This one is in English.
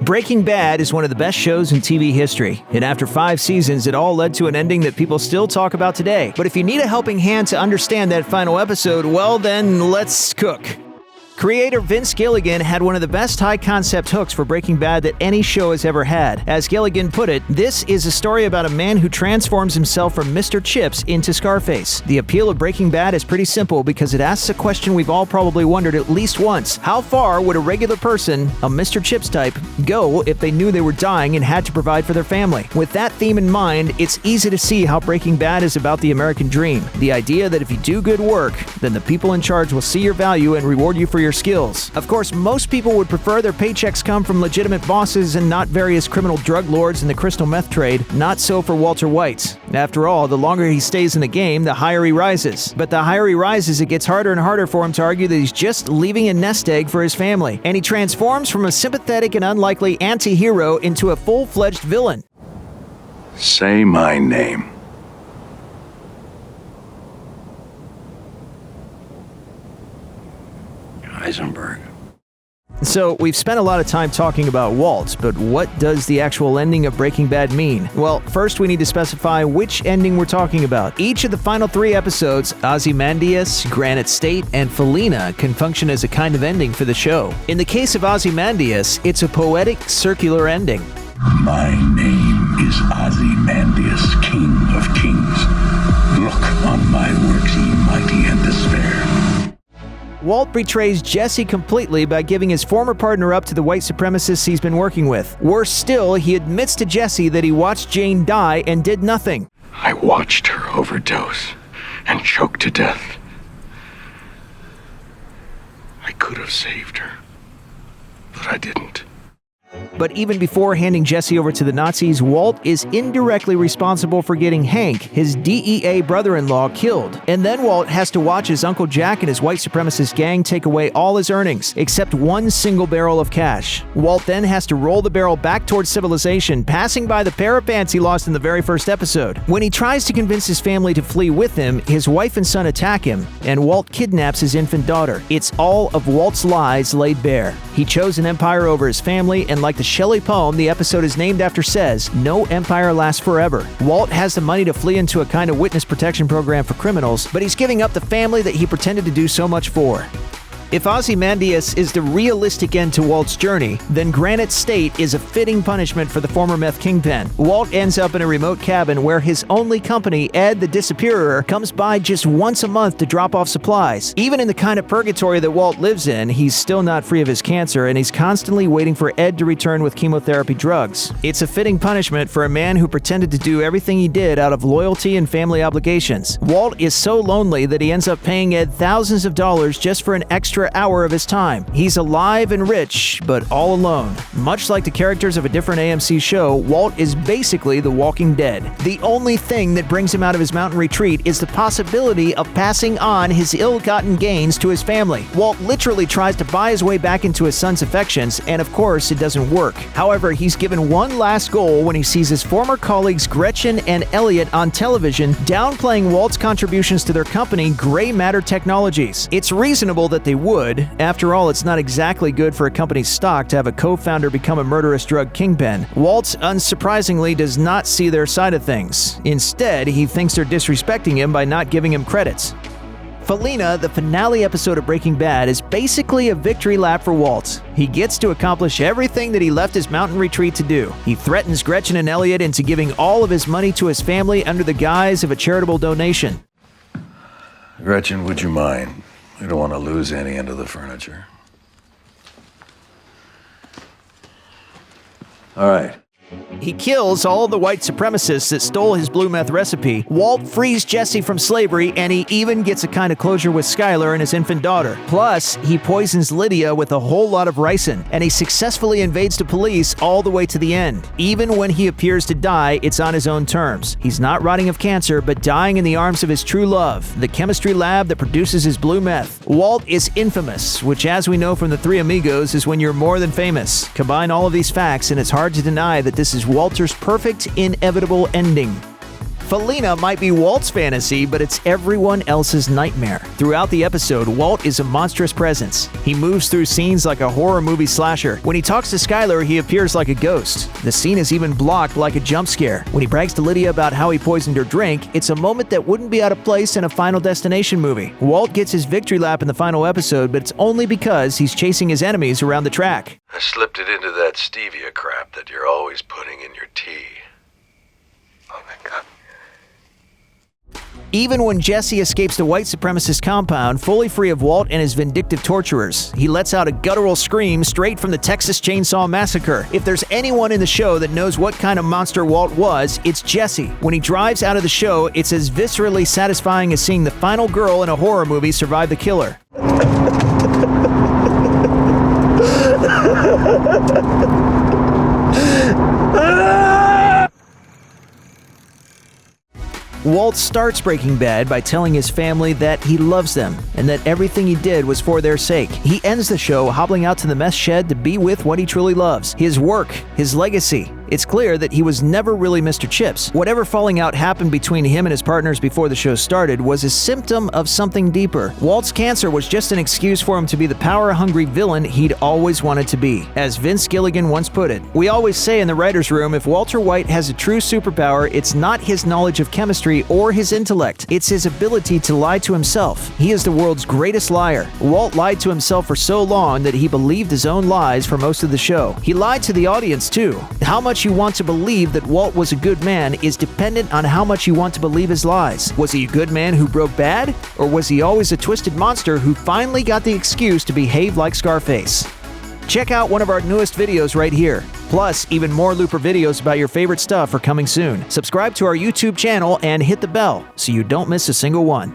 Breaking Bad is one of the best shows in TV history, and after 5 seasons, it all led to an ending that people still talk about today. But if you need a helping hand to understand that final episode, well then, let's cook. Creator Vince Gilligan had one of the best high-concept hooks for Breaking Bad that any show has ever had. As Gilligan put it, this is a story about a man who transforms himself from Mr. Chips into Scarface. The appeal of Breaking Bad is pretty simple because it asks a question we've all probably wondered at least once. How far would a regular person, a Mr. Chips type, go if they knew they were dying and had to provide for their family? With that theme in mind, it's easy to see how Breaking Bad is about the American dream. The idea that if you do good work, then the people in charge will see your value and reward you for your skills. Of course, most people would prefer their paychecks come from legitimate bosses and not various criminal drug lords in the crystal meth trade. Not so for Walter White. After all, the longer he stays in the game, the higher he rises. But the higher he rises, it gets harder and harder for him to argue that he's just leaving a nest egg for his family. And he transforms from a sympathetic and unlikely anti-hero into a full-fledged villain. Say my name. Heisenberg. So, we've spent a lot of time talking about Walt, but what does the actual ending of Breaking Bad mean? Well, first we need to specify which ending we're talking about. Each of the final 3 episodes, Ozymandias, Granite State, and Felina, can function as a kind of ending for the show. In the case of Ozymandias, it's a poetic, circular ending. My name is Ozymandias, King of Kings. Look on my works, ye mighty, and despair. Walt betrays Jesse completely by giving his former partner up to the white supremacists he's been working with. Worse still, he admits to Jesse that he watched Jane die and did nothing. I watched her overdose and choke to death. I could have saved her, but I didn't. But even before handing Jesse over to the Nazis, Walt is indirectly responsible for getting Hank, his DEA brother-in-law, killed. And then Walt has to watch his Uncle Jack and his white supremacist gang take away all his earnings, except one single barrel of cash. Walt then has to roll the barrel back towards civilization, passing by the pair of pants he lost in the very first episode. When he tries to convince his family to flee with him, his wife and son attack him, and Walt kidnaps his infant daughter. It's all of Walt's lies laid bare. He chose an empire over his family, and like the Shelley poem the episode is named after says, no empire lasts forever. Walt has the money to flee into a kind of witness protection program for criminals, but he's giving up the family that he pretended to do so much for. If Ozymandias is the realistic end to Walt's journey, then Granite State is a fitting punishment for the former meth kingpin. Walt ends up in a remote cabin where his only company, Ed the Disappearer, comes by just once a month to drop off supplies. Even in the kind of purgatory that Walt lives in, he's still not free of his cancer, and he's constantly waiting for Ed to return with chemotherapy drugs. It's a fitting punishment for a man who pretended to do everything he did out of loyalty and family obligations. Walt is so lonely that he ends up paying Ed thousands of dollars just for an extra hour of his time. He's alive and rich, but all alone. Much like the characters of a different AMC show, Walt is basically the Walking Dead. The only thing that brings him out of his mountain retreat is the possibility of passing on his ill-gotten gains to his family. Walt literally tries to buy his way back into his son's affections, and of course, it doesn't work. However, he's given one last goal when he sees his former colleagues Gretchen and Elliot on television downplaying Walt's contributions to their company, Gray Matter Technologies. It's reasonable that they would. After all, it's not exactly good for a company's stock to have a co-founder become a murderous drug kingpin. Walt, unsurprisingly, does not see their side of things. Instead, he thinks they're disrespecting him by not giving him credits. Felina, the finale episode of Breaking Bad, is basically a victory lap for Walt. He gets to accomplish everything that he left his mountain retreat to do. He threatens Gretchen and Elliot into giving all of his money to his family under the guise of a charitable donation. Gretchen, would you mind? We don't want to lose any end of the furniture. All right. He kills all the white supremacists that stole his blue meth recipe. Walt frees Jesse from slavery, and he even gets a kind of closure with Skyler and his infant daughter. Plus, he poisons Lydia with a whole lot of ricin, and he successfully invades the police all the way to the end. Even when he appears to die, it's on his own terms. He's not rotting of cancer, but dying in the arms of his true love, the chemistry lab that produces his blue meth. Walt is infamous, which, as we know from the Three Amigos, is when you're more than famous. Combine all of these facts, and it's hard to deny that this is Walter's perfect, inevitable ending. Felina might be Walt's fantasy, but it's everyone else's nightmare. Throughout the episode, Walt is a monstrous presence. He moves through scenes like a horror movie slasher. When he talks to Skylar, he appears like a ghost. The scene is even blocked like a jump scare. When he brags to Lydia about how he poisoned her drink, it's a moment that wouldn't be out of place in a Final Destination movie. Walt gets his victory lap in the final episode, but it's only because he's chasing his enemies around the track. I slipped it into that stevia crap that you're always putting in your tea. Oh my God. Even when Jesse escapes the white supremacist compound, fully free of Walt and his vindictive torturers, he lets out a guttural scream straight from the Texas Chainsaw Massacre. If there's anyone in the show that knows what kind of monster Walt was, it's Jesse. When he drives out of the show, it's as viscerally satisfying as seeing the final girl in a horror movie survive the killer. Walt starts Breaking Bad by telling his family that he loves them and that everything he did was for their sake. He ends the show hobbling out to the mess shed to be with what he truly loves, his work, his legacy. It's clear that he was never really Mr. Chips. Whatever falling out happened between him and his partners before the show started was a symptom of something deeper. Walt's cancer was just an excuse for him to be the power-hungry villain he'd always wanted to be. As Vince Gilligan once put it, "We always say in the writer's room, if Walter White has a true superpower, it's not his knowledge of chemistry or his intellect. It's his ability to lie to himself. He is the world's greatest liar." Walt lied to himself for so long that he believed his own lies for most of the show. He lied to the audience too. How much you want to believe that Walt was a good man is dependent on how much you want to believe his lies. Was he a good man who broke bad? Or was he always a twisted monster who finally got the excuse to behave like Scarface? Check out one of our newest videos right here. Plus, even more Looper videos about your favorite stuff are coming soon. Subscribe to our YouTube channel and hit the bell so you don't miss a single one.